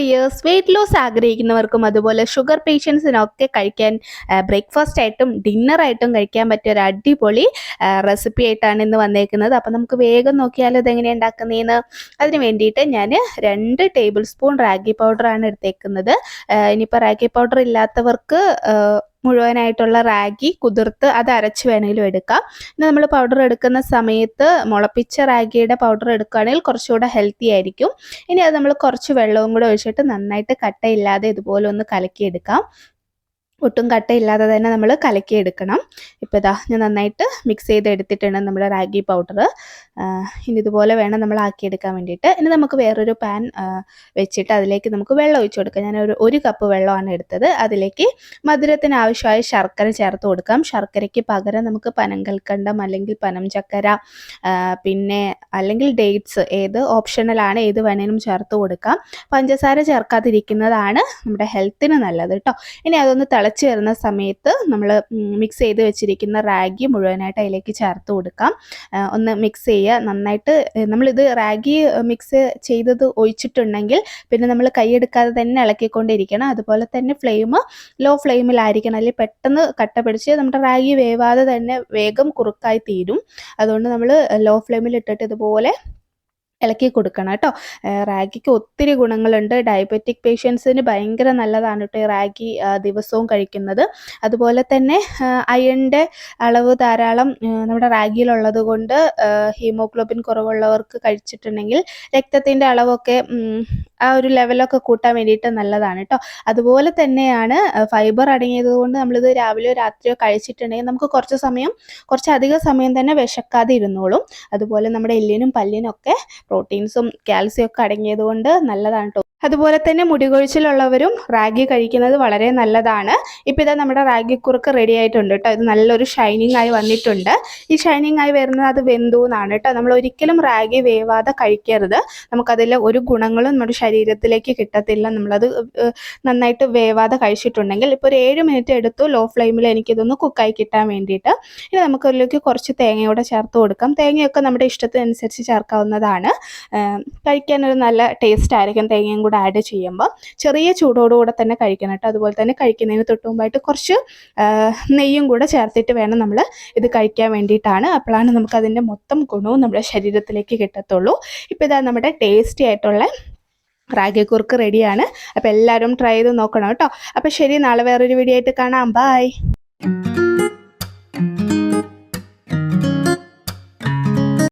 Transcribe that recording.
Dears, weight loss ആഗ്രഹിക്കുന്നവർക്കും അതുപോലെ sugar പേഷ്യൻസിനൊക്കെ കഴിക്കാൻ breakfast ആയിട്ടും ഡിന്നറായിട്ടും കഴിക്കാൻ പറ്റിയ ഒരു അടിപൊളി റെസിപ്പി ആയിട്ടാണ് ഇന്ന് വന്നേക്കുന്നത്. അപ്പം നമുക്ക് വേഗം നോക്കിയാൽ ഇതെങ്ങനെയാണ് ഉണ്ടാക്കുന്നതെന്ന്. അതിന് വേണ്ടിയിട്ട് ഞാൻ 2 ടേബിൾ സ്പൂൺ റാഗി പൗഡറാണ് എടുത്തേക്കുന്നത്. ഇനിയിപ്പോൾ റാഗി പൗഡർ ഇല്ലാത്തവർക്ക് മുഴുവനായിട്ടുള്ള റാഗി കുതിർത്ത് അത് അരച്ച് വേണമെങ്കിലും എടുക്കാം. ഇനി നമ്മൾ പൗഡർ എടുക്കുന്ന സമയത്ത് മുളപ്പിച്ച റാഗിയുടെ പൗഡർ എടുക്കുകയാണെങ്കിൽ കുറച്ചുകൂടെ ഹെൽത്തി ആയിരിക്കും. ഇനി അത് നമ്മൾ കുറച്ച് വെള്ളവും കൂടെ ഒഴിച്ചിട്ട് നന്നായിട്ട് കട്ടയില്ലാതെ ഇതുപോലെ ഒന്ന് കലക്കിയെടുക്കാം. ഒട്ടും കട്ടയില്ലാതെ തന്നെ നമ്മൾ കലക്കിയെടുക്കണം. ഇപ്പോൾ ഇതാ ഞാൻ നന്നായിട്ട് മിക്സ് ചെയ്ത് എടുത്തിട്ടുണ്ട് നമ്മുടെ റാഗി പൗഡർ. ഇനി ഇതുപോലെ വേണം നമ്മൾ ആക്കിയെടുക്കാൻ വേണ്ടിയിട്ട്. ഇനി നമുക്ക് വേറൊരു പാൻ വെച്ചിട്ട് അതിലേക്ക് നമുക്ക് വെള്ളം ഒഴിച്ചു കൊടുക്കാം. ഞാൻ ഒരു കപ്പ് വെള്ളമാണ് എടുത്തത്. അതിലേക്ക് മധുരത്തിന് ആവശ്യമായ ശർക്കര ചേർത്ത് കൊടുക്കാം. ശർക്കരയ്ക്ക് പകരം നമുക്ക് പനങ്കൽക്കണ്ടം അല്ലെങ്കിൽ പനം ചക്കര പിന്നെ അല്ലെങ്കിൽ ഡേറ്റ്സ് ഏത് ഓപ്ഷണലാണ്, ഏത് വേണേലും ചേർത്ത് കൊടുക്കാം. പഞ്ചസാര ചേർക്കാതിരിക്കുന്നതാണ് നമ്മുടെ ഹെൽത്തിന് നല്ലത് കേട്ടോ. ഇനി അതൊന്ന് തിളച്ച് വരുന്ന സമയത്ത് നമ്മൾ മിക്സ് ചെയ്ത് വെച്ചിരിക്കുന്ന റാഗി മുഴുവനായിട്ട് അതിലേക്ക് ചേർത്ത് കൊടുക്കാം. ഒന്ന് മിക്സ് ചെയ്യുക നന്നായിട്ട്. നമ്മളിത് റാഗി മിക്സ് ചെയ്തത് ഒഴിച്ചിട്ടുണ്ടെങ്കിൽ പിന്നെ നമ്മൾ കൈയെടുക്കാതെ തന്നെ ഇളക്കിക്കൊണ്ടിരിക്കണം. അതുപോലെ തന്നെ ഫ്ലെയിം ലോ ഫ്ലെയിമിലായിരിക്കണം, അല്ലെങ്കിൽ പെട്ടെന്ന് കട്ട പിടിച്ച് നമ്മുടെ റാഗി വേവാതെ തന്നെ വേഗം കുറുക്കായി തീരും. അതുകൊണ്ട് നമ്മൾ ലോ ഫ്ലെയിമിൽ ഇട്ടിട്ട് ഇതുപോലെ ഇളക്കി കൊടുക്കണം കേട്ടോ. റാഗിക്ക് ഒത്തിരി ഗുണങ്ങളുണ്ട്. ഡയബറ്റിക് പേഷ്യൻസിന് ഭയങ്കര നല്ലതാണ് കേട്ടോ ഈ റാഗി ദിവസവും കഴിക്കുന്നത്. അതുപോലെ തന്നെ അയണിൻ്റെ അളവ് ധാരാളം നമ്മുടെ റാഗിയിലുള്ളത് കൊണ്ട് ഹീമോഗ്ലോബിൻ കുറവുള്ളവർക്ക് കഴിച്ചിട്ടുണ്ടെങ്കിൽ രക്തത്തിൻ്റെ അളവൊക്കെ ആ ഒരു ലെവലൊക്കെ കൂട്ടാൻ വേണ്ടിയിട്ട് നല്ലതാണ് കേട്ടോ. അതുപോലെ തന്നെയാണ് ഫൈബർ അടങ്ങിയത് കൊണ്ട് നമ്മളിത് രാവിലെയോ രാത്രിയോ കഴിച്ചിട്ടുണ്ടെങ്കിൽ നമുക്ക് കുറച്ചധികം സമയം തന്നെ വിശക്കാതെ ഇരുന്നോളും. അതുപോലെ നമ്മുടെ എല്ലിനും പല്ലിനൊക്കെ പ്രോട്ടീൻസും കാൽസ്യം ഒക്കെ അടങ്ങിയത് കൊണ്ട് നല്ലതാണ് കേട്ടോ. അതുപോലെ തന്നെ മുടികൊഴിച്ചിലുള്ളവരും റാഗി കഴിക്കുന്നത് വളരെ നല്ലതാണ്. ഇപ്പോൾ ഇതാ നമ്മുടെ റാഗി കുറുക്ക് റെഡി ആയിട്ടുണ്ട് കേട്ടോ. ഇത് നല്ലൊരു ഷൈനിങ് ആയി വന്നിട്ടുണ്ട്. ഈ ഷൈനിങ് ആയി വരുന്നത് അത് വെന്തു എന്നാണ് കേട്ടോ. നമ്മൾ ഒരിക്കലും റാഗി വേവാതെ കഴിക്കരുത്. നമുക്കതിൽ ഒരു ഗുണങ്ങളും നമ്മുടെ ശരീരത്തിലേക്ക് കിട്ടത്തില്ല നമ്മളത് നന്നായിട്ട് വേവാതെ കഴിച്ചിട്ടുണ്ടെങ്കിൽ. ഇപ്പോൾ ഒരു 7 മിനിറ്റ് എടുത്തു ലോ ഫ്ലെയിമിൽ എനിക്കിതൊന്ന് കുക്കായി കിട്ടാൻ വേണ്ടിയിട്ട്. ഇനി നമുക്കതിലേക്ക് കുറച്ച് തേങ്ങയോടെ ചേർത്ത് കൊടുക്കാം. തേങ്ങയൊക്കെ നമ്മുടെ ഇഷ്ടത്തിനനുസരിച്ച് ചേർക്കാവുന്നതാണ്. കഴിക്കാനൊരു നല്ല ടേസ്റ്റ് ആയിരിക്കും തേങ്ങയും കൂടെ ആഡ് ചെയ്യുമ്പോൾ. ചെറിയ ചൂടോടുകൂടെ തന്നെ കഴിക്കണം കേട്ടോ. അതുപോലെ തന്നെ കഴിക്കുന്നതിന് തൊട്ട് മുമ്പായിട്ട് കുറച്ച് നെയ്യും കൂടെ ചേർത്തിട്ട് വേണം നമ്മൾ ഇത് കഴിക്കാൻ വേണ്ടിയിട്ടാണ്. അപ്പോഴാണ് നമുക്കതിൻ്റെ മൊത്തം ഗുണവും നമ്മുടെ ശരീരത്തിലേക്ക് കിട്ടത്തുള്ളൂ. ഇപ്പോൾ ഇതാ നമ്മുടെ ടേസ്റ്റി ആയിട്ടുള്ള റാഗി കുറുക്ക് റെഡിയാണ്. അപ്പോൾ എല്ലാവരും ട്രൈ ചെയ്ത് നോക്കണം കേട്ടോ. അപ്പോൾ ശരി, നാളെ വേറൊരു വീഡിയോ ആയിട്ട് കാണാം. ബൈ.